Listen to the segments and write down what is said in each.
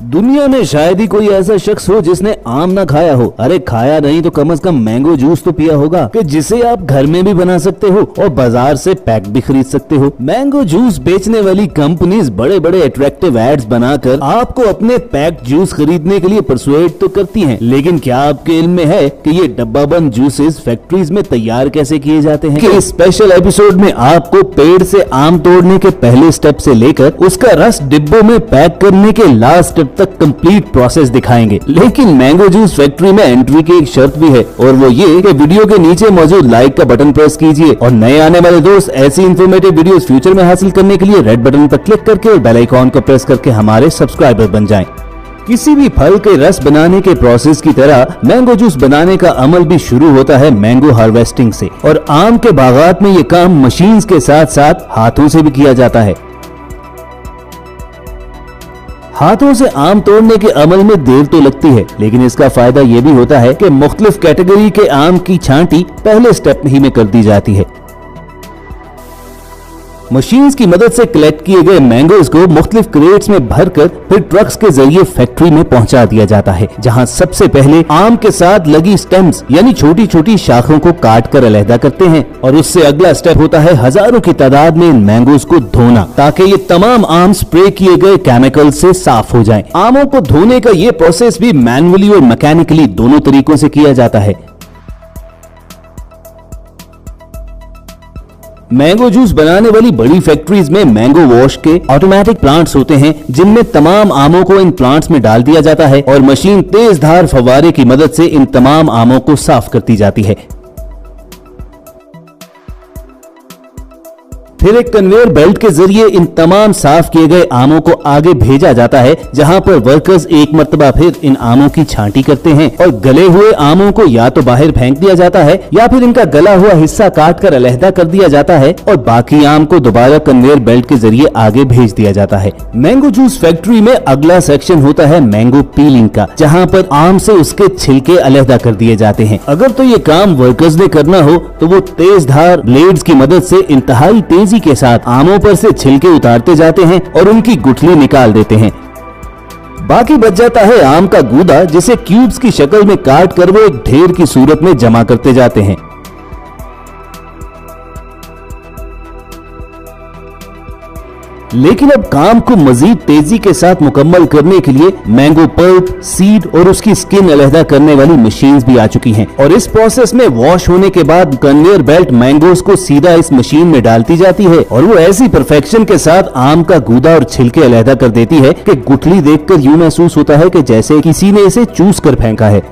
दुनिया में शायद ही कोई ऐसा शख्स हो जिसने आम ना खाया हो। अरे खाया नहीं तो कम से कम मैंगो जूस तो पिया होगा कि जिसे आप घर में भी बना सकते हो और बाजार से पैक भी खरीद सकते हो। मैंगो जूस बेचने वाली कंपनीज बड़े बड़े अट्रैक्टिव एड्स बनाकर आपको अपने पैक्ड जूस खरीदने के लिए परसुएड तो करती हैं, लेकिन क्या आपके इल्म में है कि ये डब्बाबंद जूसेस फैक्ट्रीज में तैयार कैसे किए जाते हैं? कि इस स्पेशल एपिसोड में आपको पेड़ से आम तोड़ने के पहले स्टेप से लेकर उसका रस डिब्बों में पैक करने के लास्ट स्टेप तक कंप्लीट प्रोसेस दिखाएंगे। लेकिन मैंगो जूस फैक्ट्री में एंट्री की एक शर्त भी है और वो ये कि वीडियो के नीचे मौजूद लाइक का बटन प्रेस कीजिए और नए आने वाले दोस्त ऐसी इंफॉर्मेटिव वीडियोस फ्यूचर में हासिल करने के लिए रेड बटन पर क्लिक करके और बेल आइकॉन को प्रेस करके हमारे सब्सक्राइबर बन जाएं। किसी भी फल के रस बनाने के प्रोसेस की तरह मैंगो जूस बनाने का अमल भी शुरू होता है मैंगो हार्वेस्टिंग से, और आम के बागात में ये काम मशीन्स के साथ साथ हाथों से भी किया जाता है। हाथों से आम तोड़ने के अमल में देर तो लगती है, लेकिन इसका फायदा ये भी होता है कि मुख्तलिफ कैटेगरी के आम की छांटी पहले स्टेप ही में कर दी जाती है। मशीन्स की मदद से कलेक्ट किए गए मैंगोज को मुख्तलिफ क्रेट्स में भरकर फिर ट्रक्स के जरिए फैक्ट्री में पहुंचा दिया जाता है, जहां सबसे पहले आम के साथ लगी स्टेम्स यानी छोटी छोटी शाखों को काट कर अलहदा करते हैं, और उससे अगला स्टेप होता है हजारों की तादाद में इन मैंगोज को धोना, ताकि ये तमाम आम स्प्रे किए गए केमिकल से साफ हो जाएं। आमों को धोने का ये प्रोसेस भी मैनुअली और मैकेनिकली दोनों तरीकों से किया जाता है। मैंगो जूस बनाने वाली बड़ी फैक्ट्रीज में मैंगो वॉश के ऑटोमेटिक प्लांट्स होते हैं, जिनमें तमाम आमों को इन प्लांट्स में डाल दिया जाता है और मशीन तेज धार फव्वारे की मदद से इन तमाम आमों को साफ करती जाती है। फिर एक कन्वेयर बेल्ट के जरिए इन तमाम साफ किए गए आमों को आगे भेजा जाता है, जहां पर वर्कर्स एक मर्तबा फिर इन आमों की छांटी करते हैं और गले हुए आमों को या तो बाहर फेंक दिया जाता है या फिर इनका गला हुआ हिस्सा काट कर अलहदा कर दिया जाता है और बाकी आम को दोबारा कन्वेयर बेल्ट के जरिए आगे भेज दिया जाता है। मैंगो जूस फैक्ट्री में अगला सेक्शन होता है मैंगो पीलिंग का, जहाँ पर आम से उसके छिलके अलहदा कर दिए जाते हैं। अगर तो ये काम वर्कर्स ने करना हो तो वो तेज धार ब्लेड्स की मदद से इंतहाई तेजी के साथ आमों पर से छिलके उतारते जाते हैं और उनकी गुठली निकाल देते हैं। बाकी बच जाता है आम का गूदा, जिसे क्यूब्स की शक्ल में काट कर वो एक ढेर की सूरत में जमा करते जाते हैं। लेकिन अब काम को मजीद तेजी के साथ मुकम्मल करने के लिए मैंगो पल्प, सीड और उसकी स्किन अलहदा करने वाली मशीन्स भी आ चुकी हैं, और इस प्रोसेस में वॉश होने के बाद कन्वेयर बेल्ट मैंगोज को सीधा इस मशीन में डालती जाती है और वो ऐसी परफेक्शन के साथ आम का गूदा और छिलके अलहदा कर देती है कि गुठली देखकर यूं महसूस होता है कि जैसे किसी ने इसे चूस कर फेंका है।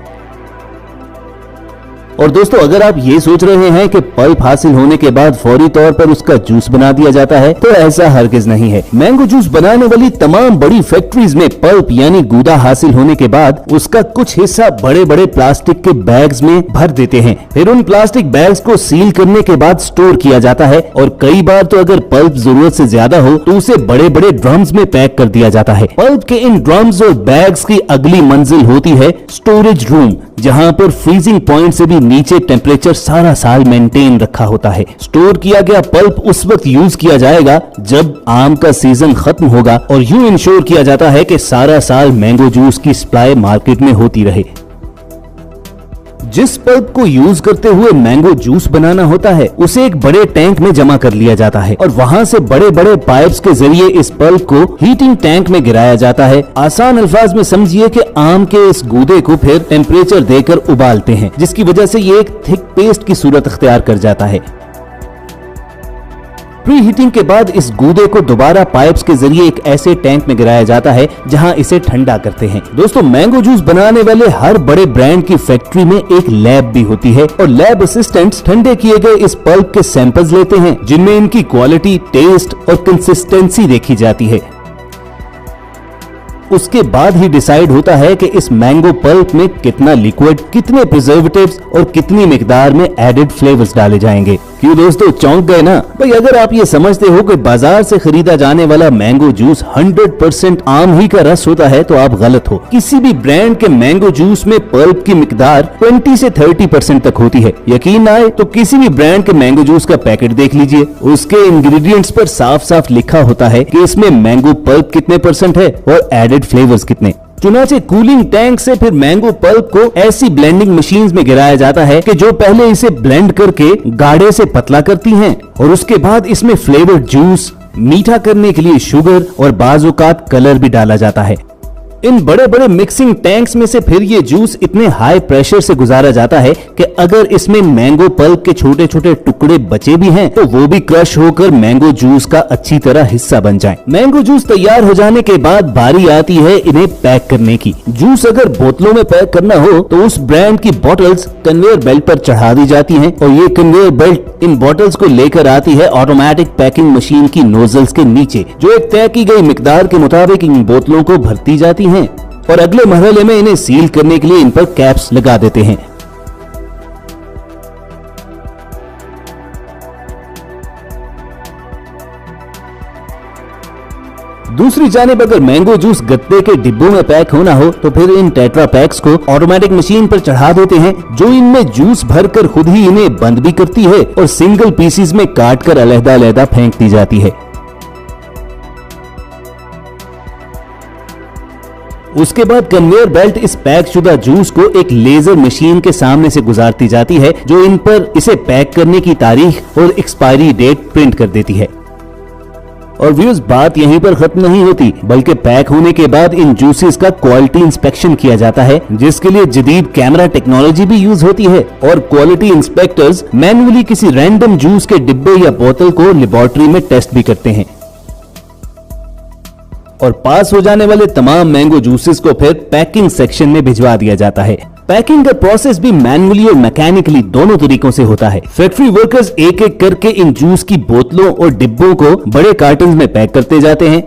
और दोस्तों, अगर आप ये सोच रहे हैं कि पल्प हासिल होने के बाद फौरी तौर पर उसका जूस बना दिया जाता है, तो ऐसा हरगिज नहीं है। मैंगो जूस बनाने वाली तमाम बड़ी फैक्ट्रीज में पल्प यानी गूदा हासिल होने के बाद उसका कुछ हिस्सा बड़े बड़े प्लास्टिक के बैग्स में भर देते हैं। फिर उन प्लास्टिक बैग्स को सील करने के बाद स्टोर किया जाता है, और कई बार तो अगर पल्प जरूरत से ज्यादा हो तो उसे बड़े बड़े ड्रम्स में पैक कर दिया जाता है। पल्प के इन ड्रम्स और बैग्स की अगली मंजिल होती है स्टोरेज रूम, जहां पर फ्रीजिंग पॉइंट से भी नीचे टेम्परेचर सारा साल मेंटेन रखा होता है। स्टोर किया गया पल्प उस वक्त यूज किया जाएगा जब आम का सीजन खत्म होगा, और यूं इंश्योर किया जाता है कि सारा साल मैंगो जूस की सप्लाई मार्केट में होती रहे। जिस पल्प को यूज करते हुए मैंगो जूस बनाना होता है उसे एक बड़े टैंक में जमा कर लिया जाता है, और वहां से बड़े बड़े पाइप्स के जरिए इस पल्प को हीटिंग टैंक में गिराया जाता है। आसान अल्फाज में समझिए कि आम के इस गूदे को फिर टेम्परेचर देकर उबालते हैं, जिसकी वजह से ये एक थिक पेस्ट की सूरत अख्तियार कर जाता है। प्री हीटिंग के बाद इस गूदे को दोबारा पाइप्स के जरिए एक ऐसे टैंक में गिराया जाता है जहां इसे ठंडा करते हैं। दोस्तों, मैंगो जूस बनाने वाले हर बड़े ब्रांड की फैक्ट्री में एक लैब भी होती है, और लैब असिस्टेंट्स ठंडे किए गए इस पल्प के सैंपल्स लेते हैं, जिनमें इनकी क्वालिटी, टेस्ट और कंसिस्टेंसी देखी जाती है। उसके बाद ही डिसाइड होता है कि इस मैंगो पल्प में कितना लिक्विड, कितने प्रिजर्वेटिव्स और कितनी मिकदार में एडेड फ्लेवर्स डाले जाएंगे। क्यों दोस्तों, चौंक गए ना? भाई अगर आप ये समझते हो कि बाजार से खरीदा जाने वाला मैंगो जूस 100% आम ही का रस होता है तो आप गलत हो। किसी भी ब्रांड के मैंगो जूस में पल्प की मिकदार 20 से 30% तक होती है। यकीन ना आए तो किसी भी ब्रांड के मैंगो जूस का पैकेट देख लीजिए, उसके इंग्रेडिएंट्स पर साफ साफ लिखा होता है कि इसमें मैंगो पल्प कितने % है और एडेड फ्लेवर्स कितने। चुनाचे कूलिंग टैंक से फिर मैंगो पल्प को ऐसी ब्लेंडिंग मशीन्स में गिराया जाता है कि जो पहले इसे ब्लेंड करके गाढ़े से पतला करती हैं और उसके बाद इसमें फ्लेवर्ड जूस, मीठा करने के लिए शुगर और बाज़-औक़ात कलर भी डाला जाता है। इन बड़े बड़े मिक्सिंग टैंक्स में से फिर ये जूस इतने हाई प्रेशर से गुजारा जाता है कि अगर इसमें मैंगो पल्प के छोटे छोटे टुकड़े बचे भी हैं तो वो भी क्रश होकर मैंगो जूस का अच्छी तरह हिस्सा बन जाएं। मैंगो जूस तैयार हो जाने के बाद बारी आती है इन्हें पैक करने की। जूस अगर बोतलों में पैक करना हो तो उस ब्रांड की बॉटल्स कन्वेयर बेल्ट पर चढ़ा दी जाती हैं और ये कन्वेयर बेल्ट इन बॉटल्स को लेकर आती है ऑटोमेटिक पैकिंग मशीन की नोजल्स के नीचे, जो एक तय की गई मिकदार के मुताबिक इन बोतलों को भरती जाती हैं और अगले मरहले में इन्हें सील करने के लिए इन पर कैप्स लगा देते हैं। दूसरी जानिब अगर मैंगो जूस गत्ते के डिब्बों में पैक होना हो तो फिर इन टेट्रा पैक्स को ऑटोमेटिक मशीन पर चढ़ा देते हैं, जो इनमें जूस भरकर खुद ही इन्हें बंद भी करती है और सिंगल पीसीज में काट कर अलग-अलग फेंक दी जाती है। उसके बाद कन्वेयर बेल्ट इस पैक शुदा जूस को एक लेजर मशीन के सामने से गुजारती जाती है, जो इन पर इसे पैक करने की तारीख और एक्सपायरी डेट प्रिंट कर देती है। और व्यूअर्स, बात यहीं पर खत्म नहीं होती, बल्कि पैक होने के बाद इन जूसेस का क्वालिटी इंस्पेक्शन किया जाता है, जिसके लिए जदीद कैमरा टेक्नोलॉजी भी यूज होती है और क्वालिटी इंस्पेक्टर्स मैन्युअली किसी रैंडम जूस के डिब्बे या बोतल को लेबोरेटरी में टेस्ट भी करते हैं और पास हो जाने वाले तमाम मैंगो जूसेस को फिर पैकिंग सेक्शन में भिजवा दिया जाता है। पैकिंग का प्रोसेस भी मैन्युअली और मैकेनिकली दोनों तरीकों से होता है। फैक्ट्री वर्कर्स एक एक करके इन जूस की बोतलों और डिब्बों को बड़े कार्टन्स में पैक करते जाते हैं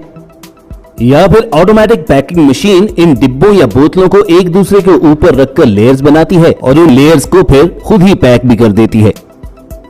या फिर ऑटोमेटिक पैकिंग मशीन इन डिब्बों या बोतलों को एक दूसरे के ऊपर रखकर लेयर्स बनाती है और इन लेयर्स को फिर खुद ही पैक भी कर देती है।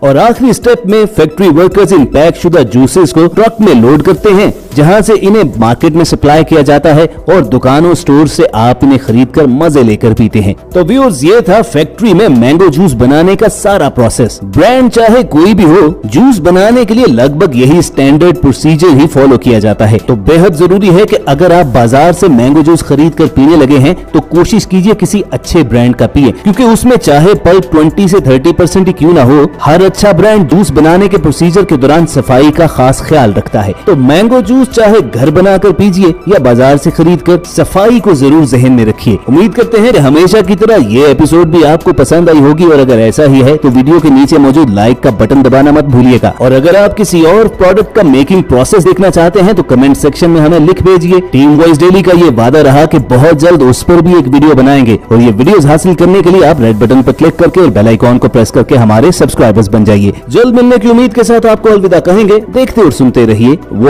और आखिरी स्टेप में फैक्ट्री वर्कर्स इन पैक शुदा जूसेस को ट्रक में लोड करते हैं, जहां से इन्हें मार्केट में सप्लाई किया जाता है और दुकानों स्टोर से आप इन्हें खरीदकर मजे लेकर पीते हैं। तो व्यूअर्स, ये था फैक्ट्री में मैंगो जूस बनाने का सारा प्रोसेस। ब्रांड चाहे कोई भी हो, जूस बनाने के लिए लगभग यही स्टैंडर्ड प्रोसीजर ही फॉलो किया जाता है। तो बेहद जरूरी है कि अगर आप बाजार से मैंगो जूस खरीद कर पीने लगे हैं तो कोशिश कीजिए किसी अच्छे ब्रांड का पिए, क्योंकि उसमें चाहे पल्प 20 से 30% ही क्यों ना हो, हर अच्छा ब्रांड जूस बनाने के प्रोसीजर के दौरान सफाई का खास ख्याल रखता है। तो मैंगो जूस चाहे घर बनाकर पीजिए या बाजार से खरीदकर, सफाई को जरूर जहन में रखिए। उम्मीद करते हैं कि हमेशा की तरह ये एपिसोड भी आपको पसंद आई होगी और अगर ऐसा ही है तो वीडियो के नीचे मौजूद लाइक का बटन दबाना मत भूलिएगा। और अगर आप किसी और प्रोडक्ट का मेकिंग प्रोसेस देखना चाहते हैं तो कमेंट सेक्शन में हमें लिख भेजिए। टीम वॉइस डेली का ये वादा रहा कि बहुत जल्द उस पर भी एक वीडियो बनाएंगे और ये वीडियोस हासिल करने के लिए आप रेड बटन पर क्लिक करके और बेल आइकॉन को प्रेस करके हमारे सब्सक्राइबर्स बन जाइए। जल्द मिलने की उम्मीद के साथ आपको अलविदा कहेंगे। देखते और सुनते रहिए वो